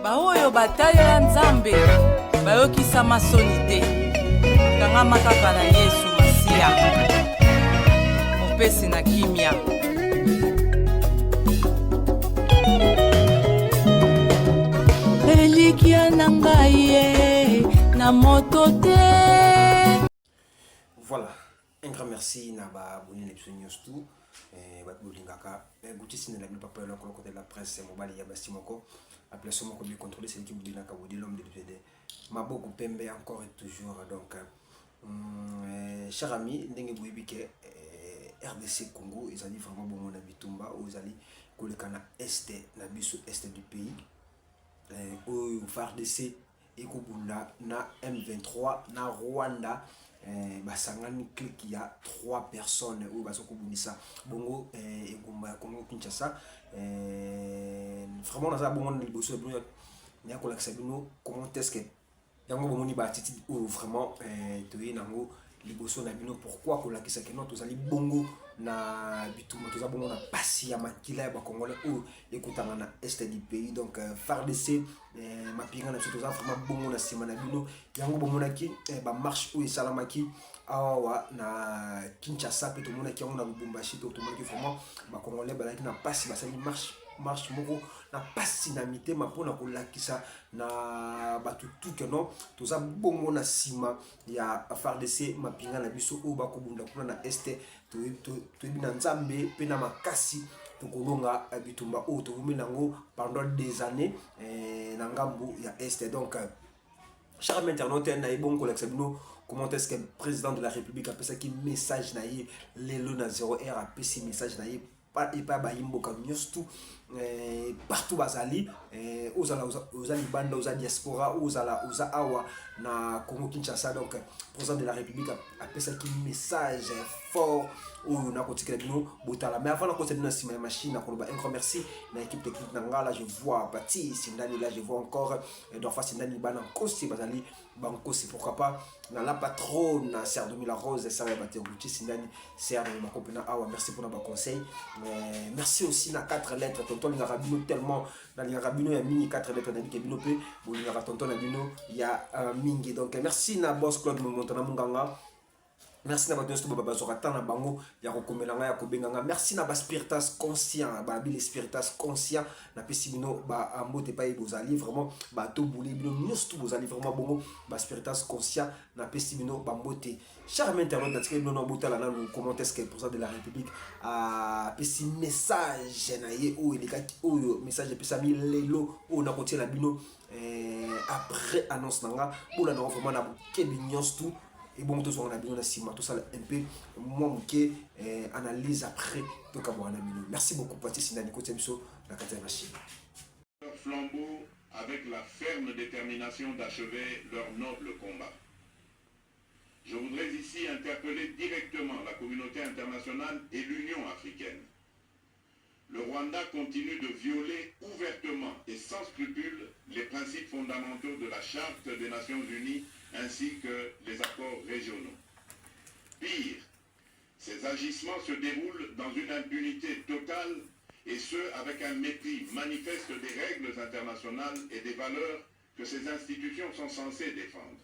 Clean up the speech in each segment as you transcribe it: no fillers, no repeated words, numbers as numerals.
baoyo batalela nzambe bayokisa masoni te kangama kaka na Yesu Masiya mopesi na kimia. Elikia na ngai na moto te. Voilà, un grand merci na ba boni lepso tout ba bolingaka guti sinela bi papa na côté de la presse mobali ya basimoko appelé somo ko bi contrôler c'est qui boudir na kabodi l'homme de l'UPD maboko pembe encore et toujours. Donc cher ami ndenge boyebike RDC Congo ils allaient vraiment bon na bitumba aux alliés kolekana est na biso est du pays au FARDC et kobunda na M23 na Rwanda. Basangani clique il y a 3 personnes où basoko bunisa bongo et Congo Kinshasa vraiment dans un bon liboso bino nya ko lakisa bino comment est-ce que yango bomoni ba titi ou vraiment toyi nango liboso na bino pourquoi ko lakisa que non tozali bongo na bituma toza bongo na pasi ya makila ya ba congolais ou ekutanga na est du pays. Donc FARDC mapinga na toza vraiment bongo na sima na bino yango bomonaki ba marche ou salamaki awa na Kinshasa pe to monaki yango na Lubumbashi to monaki vraiment ba congolais balaki na pasi basali marche moko na pasi na mitema mpona kolakisa na batu tout que non toza bongo na sima ya FARDC mapinga na biso o bakobunda kuna na este to bina nzambe pe na makasi tokolonga bitumba o to nango pendant des années na ngambu ya este. Donc cher internaute na ibon kolakisa bino comment est-ce que le président de la République a passé qui message na ye lelo na 0R a passé message na ye et pas baimbo comme tout partout bazali aux banda aux diaspora aux awa na Congo Kinshasa. Donc président de la République a passé qui message fort ou na kotikela bino botala. Mais avant na kotikela bino sima machine na koloba un grand merci na équipe technique na ngala. Je vois Bati Sindani là, je vois encore Dorfa Sindani bana kosi bazali banko, c'est pourquoi pas na la patronne na Serre de la Rose ça va battre Gucci Sindani Serre de ma copine awa. Merci pour nos conseils. Merci aussi na 4 lettres tonton Lingarabino tellement na Lingarabino il y a mini 4 lettres na Bino pe bo Lingara tonton na bino il y a mingi. Donc merci na boss Claude Montana Munganga. Merci na bato baba bazorata na bango ya kokomelanga ya kobenganga. Merci na ba spiritas conscient ba bile spiritas conscient na pesibino ba ambote pa bozali vraiment ba to bouli bino nyustu bozali vraiment bongo ba spiritas conscient na pesibino ba mbote. Cher internaute natika bino na botala na nous comment est-ce que le président de la République a pesi message na ye o elekaki o message pesa mi lelo o na kotia na bino après annonce nanga bola na vraiment na kebi nyustu. Et bon, tout ça, on a besoin de ciment, tout ça, un peu, moi, qui analyse après, tout comme on a besoin. Merci beaucoup, Patrice Sinani, côté Bisso, la quatrième machine. Flambeau avec la ferme détermination d'achever leur noble combat. Je voudrais ici interpeller directement la communauté internationale et l'Union africaine. Le Rwanda continue de violer ouvertement et sans scrupule les principes fondamentaux de la Charte des Nations Unies ainsi que les accords régionaux. Pire, ces agissements se déroulent dans une impunité totale et ce avec un mépris manifeste des règles internationales et des valeurs que ces institutions sont censées défendre.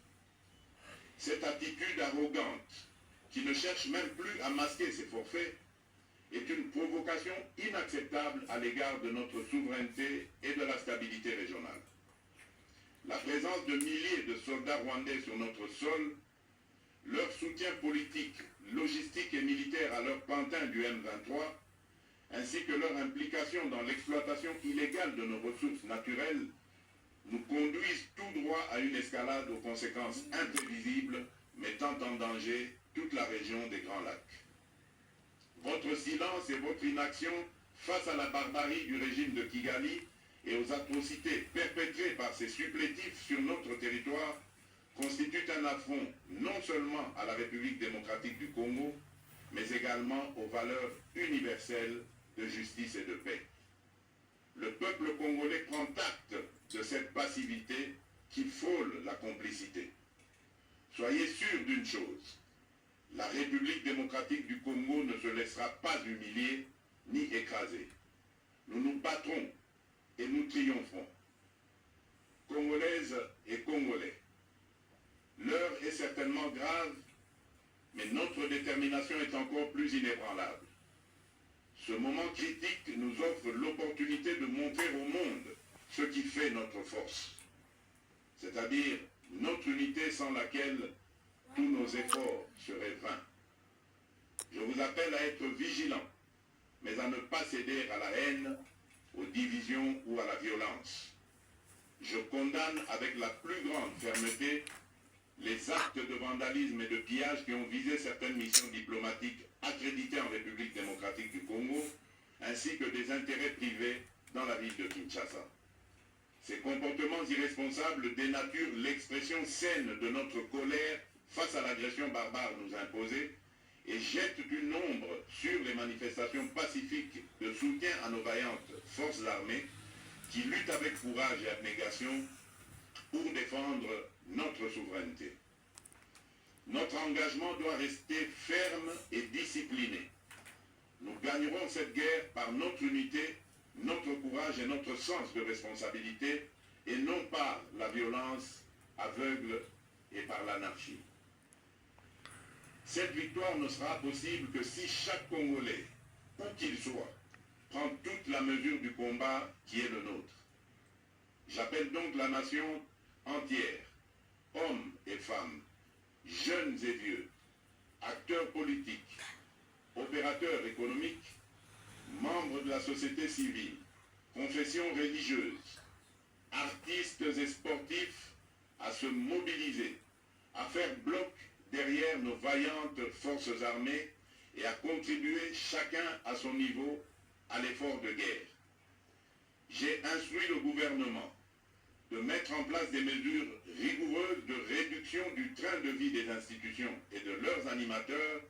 Cette attitude arrogante, qui ne cherche même plus à masquer ses forfaits, est une provocation inacceptable à l'égard de notre souveraineté et de la stabilité régionale. La présence de milliers de soldats rwandais sur notre sol, leur soutien politique, logistique et militaire à leur pantin du M23, ainsi que leur implication dans l'exploitation illégale de nos ressources naturelles, nous conduisent tout droit à une escalade aux conséquences imprévisibles, mettant en danger toute la région des Grands Lacs. Votre silence et votre inaction face à la barbarie du régime de Kigali et aux atrocités perpétrées par ces supplétifs sur notre territoire constituent un affront non seulement à la République démocratique du Congo, mais également aux valeurs universelles de justice et de paix. Le peuple congolais prend acte de cette passivité qui frôle la complicité. Soyez sûrs d'une chose, la République démocratique du Congo ne se laissera pas humilier ni écraser. Nous nous battrons et nous triompherons. et Congolais. L'heure est certainement grave, mais notre détermination est encore plus inébranlable. Ce moment critique nous offre l'opportunité de montrer au monde ce qui fait notre force, c'est-à-dire notre unité sans laquelle tous nos efforts seraient vains. Je vous appelle à être vigilants, mais à ne pas céder à la haine, aux divisions ou à la violence. Je condamne avec la plus grande fermeté les actes de vandalisme et de pillage qui ont visé certaines missions diplomatiques accréditées en République démocratique du Congo, ainsi que des intérêts privés dans la ville de Kinshasa. Ces comportements irresponsables dénaturent l'expression saine de notre colère face à l'agression barbare nous imposée et jettent une ombre sur les manifestations pacifiques de soutien à nos vaillantes forces armées qui luttent avec courage et abnégation pour défendre notre souveraineté. Notre engagement doit rester ferme et discipliné. Nous gagnerons cette guerre par notre unité, notre courage et notre sens de responsabilité, et non par la violence aveugle et par l'anarchie. Cette victoire ne sera possible que si chaque Congolais, où qu'il soit, prend toute la mesure du combat qui est le nôtre. J'appelle donc la nation entière, hommes et femmes, jeunes et vieux, acteurs politiques, opérateurs économiques, membres de la société civile, confessions religieuses, artistes et sportifs à se mobiliser, à faire bloc derrière nos vaillantes forces armées et à contribuer chacun à son niveau à l'effort de guerre. J'ai instruit le gouvernement de mettre en place des mesures rigoureuses de réduction du train de vie des institutions et de leurs animateurs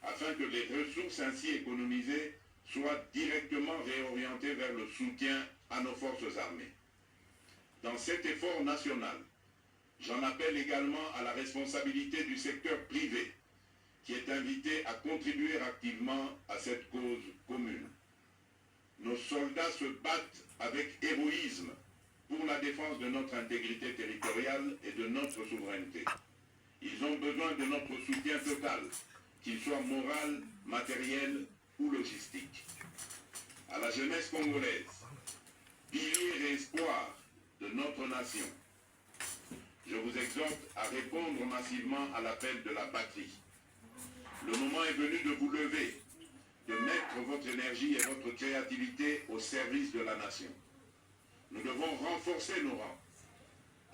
afin que les ressources ainsi économisées soient directement réorientées vers le soutien à nos forces armées. Dans cet effort national, j'en appelle également à la responsabilité du secteur privé qui est invité à contribuer activement à cette cause commune. Nos soldats se battent avec héroïsme pour la défense de notre intégrité territoriale et de notre souveraineté. Ils ont besoin de notre soutien total, qu'il soit moral, matériel ou logistique. À la jeunesse congolaise, pilier et espoir de notre nation, je vous exhorte à répondre massivement à l'appel de la patrie. Le moment est venu de vous lever, de mettre votre énergie et votre créativité au service de la nation. Nous devons renforcer nos rangs.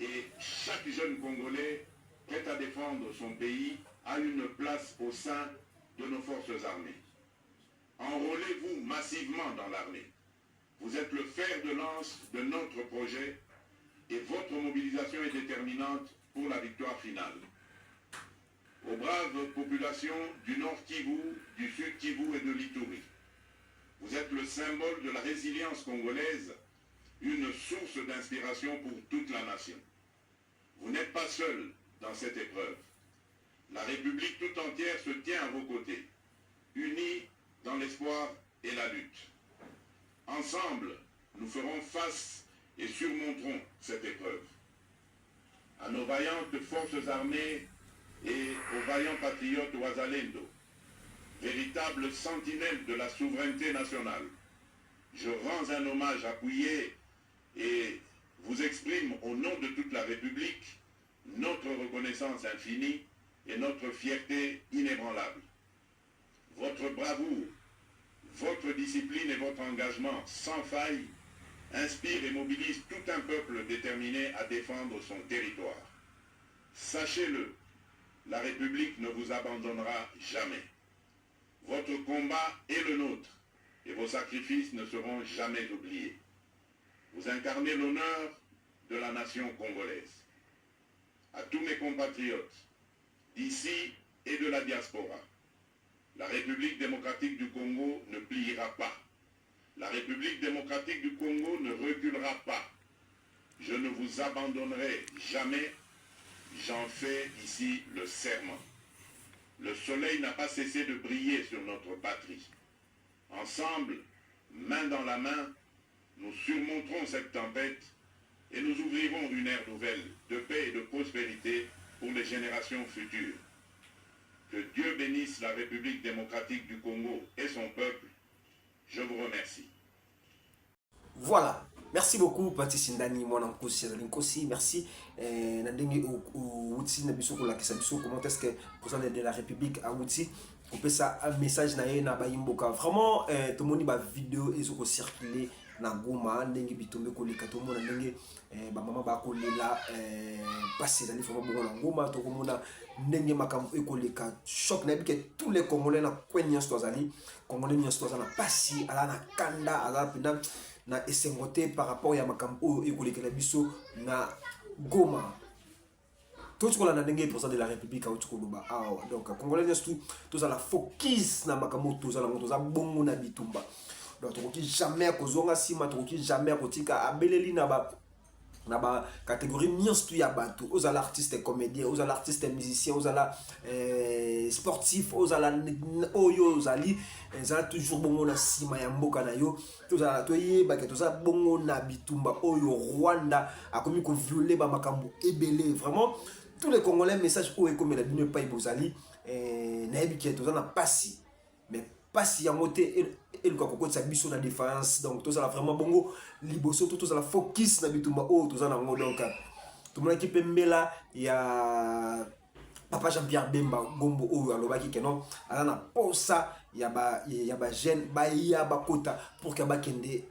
Et chaque jeune Congolais prêt à défendre son pays a une place au sein de nos forces armées. Enrôlez-vous massivement dans l'armée. Vous êtes le fer de lance de notre projet et votre mobilisation est déterminante pour la victoire finale. Aux braves populations du Nord Kivu, du Sud Kivu et de l'Ituri, vous êtes le symbole de la résilience congolaise, une source d'inspiration pour toute la nation. Vous n'êtes pas seul dans cette épreuve. La République tout entière se tient à vos côtés, unis dans l'espoir et la lutte. Ensemble, nous ferons face et surmonterons cette épreuve. À nos vaillantes forces armées et aux vaillants patriotes Ouazalendo, véritables sentinelles de la souveraineté nationale, je rends un hommage appuyé et vous exprime au nom de toute la République notre reconnaissance infinie et notre fierté inébranlable. Votre bravoure, votre discipline et votre engagement sans faille inspirent et mobilisent tout un peuple déterminé à défendre son territoire. Sachez-le, la République ne vous abandonnera jamais. Votre combat est le nôtre et vos sacrifices ne seront jamais oubliés. Vous incarnez l'honneur de la nation congolaise. À tous mes compatriotes, d'ici et de la diaspora, la République démocratique du Congo ne pliera pas. La République démocratique du Congo ne reculera pas. Je ne vous abandonnerai jamais. J'en fais ici le serment. Le soleil n'a pas cessé de briller sur notre patrie. Ensemble, main dans la main, nous surmonterons cette tempête et nous ouvrirons une ère nouvelle de paix et de prospérité pour les générations futures. Que Dieu bénisse la République démocratique du Congo et son peuple. Je vous remercie. Voilà. Merci beaucoup, Pati Sindani, Mwana Nkosi, Nkosi. Merci. Nandenge Outi, Nabiso, comment est-ce que le président de la République a Outi, on peut ça un message na Bayimboka. Vraiment, tout le monde va vidéo et ça circuler na Goma, Ndenge Bitombe Koleka, tout le monde Ndenge, maman va coller là, passer dans les formes de Goma, tout le monde Ndenge Makam Ekoleka, choc n'a que tous les Congolais na Kwenyan Stozali, Congolais Nyan Stozali na Passi, à la Kanda, à la Pinam. Na esengote par rapport ya makambo ekolekela biso na Goma. Tout ce qu'on a ndenge président de la République a utukuluba. Donc congolais tout ça la focus na makambo tout ça la bongo na bitumba. Donc tokoki jamais kozonga sima, tokoki jamais kotika abeleli na ba catégorie nyonso ya bato, aux artistes comédiens, aux artistes musiciens, aux sportifs, aux oyo zali za toujours bongo na sima ya mboka na yo, tous ala toye ba ke tous ça bongo na bitumba oyo Rwanda a commis ko violer ba makambo ebele. Vraiment tous les Congolais message o comme la bino pa ibozali na ebiki tous na pasi mais pasi ya moté et le kokoko sa biso na défense. Donc tous ça vraiment bongo liboso tous ça focus na bitumba o tous ça na ngo. Donc tout le monde qui pembela ya Papa Jean-Pierre Bemba Gombo oyo alobaki que non ala na posa ya ba jeune ba ya ba kota pour que ba kende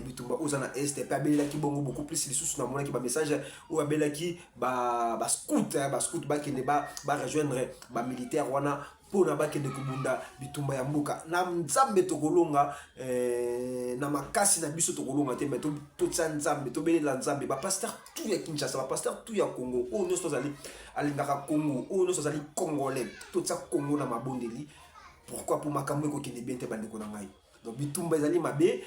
bitumba ozana est pa bela ki bongo beaucoup plus les sous na mona ki ba message ou abela ki ba scout ba kende ba rejoindre ba militaire wana pour na ba kende kubunda bitumba ya mboka na nzambe tokolonga na makasi na biso tokolonga te mais to nzambe to belela nzambe ba pasteur tout ya Kinshasa, ba pasteur tout ya Congo o no sozali alingaka Congo o no sozali congolais tout ça Congo na mabondeli. Pourquoi pour makambo ko kende bien te bandeko na ngai. Donc bitumba ezali mabe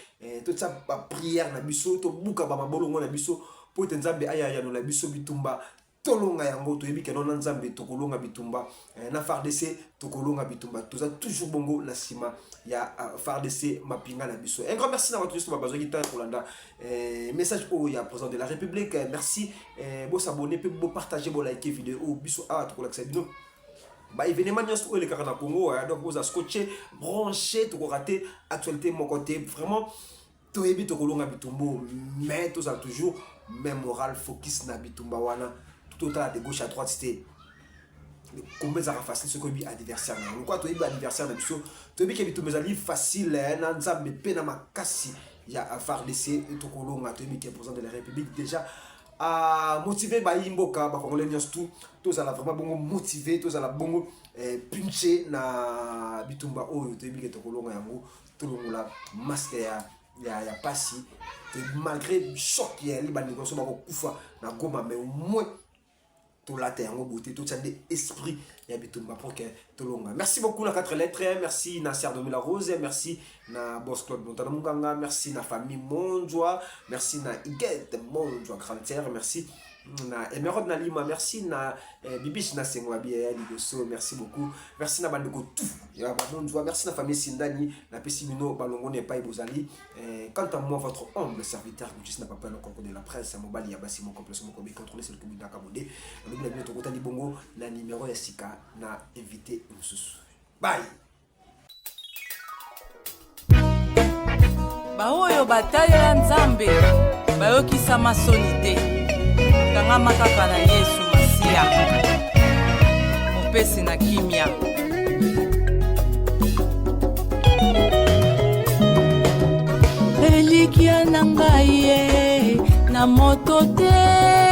tout ça ba prière na biso to buka ba mabolongo na biso po te nzambe aya no la biso bitumba tolonga yango to yebi ke non nzambe tokolonga bitumba na FARDC tokolonga bitumba tout ça toujours bongo na sima ya FARDC mapinga na biso. Un grand merci na votre juste ba bazo kita kolanda message au ya président de la République. Merci bo s'abonner pe bo partager bo liker vidéo biso to kolaksa bino ba événement nyonso o le kaka na Congo. Donc vous a scotché branché to ko rater actualité mon côté vraiment to yebi tokolonga bitumbo mais tout ça toujours même moral focus na bitumba wana. Total de gauche à droite c'était combien ça facile ce que bi adversaire na quoi to bi adversaire na biso to bi ke bitu mezali facile na nzambe pe na makasi ya FARDC to kolonga to bi ke président de la République déjà a motiver ba imboka ba congolais nyonso tout ça la vraiment bongo motiver tout ça la bongo puncher na bitumba oyo to bi ke to kolonga yango to longola masque ya pasi malgré choc ya libani ko so ba ko kufa na Goma mais au moins tout la terre, beauté, tout ça d'esprit, il y a bitumba pour que tout longa. Merci beaucoup na 4 lettres, merci na Sœur Domila Rose, merci na Boss Claude Montana Munganga, merci na famille Mondjoa, merci na Iguette Mondjoa Grand-Terre, merci na Emerald na Lima, merci na Bibish na Sengwa Biya Ligoso, merci beaucoup, merci na Bandeko tout, ya Mondjoa, merci na famille Sindani, na Pessimino Balongo n'est pas Ibozali. Quant à moi, votre humble serviteur, je n'ai pas peur de la presse, mobile, Yabassi, mon complètement comme contrôler ce que vous avez commandé. Nous avons tout côté bongo, na numéro Sika, na invité Moussous. Bye! Baoyo batalela nzambe bayokisa masoni te kangama kaka na Yesu Masiya mopesi na kimia. Elikia na ngai ye na moto te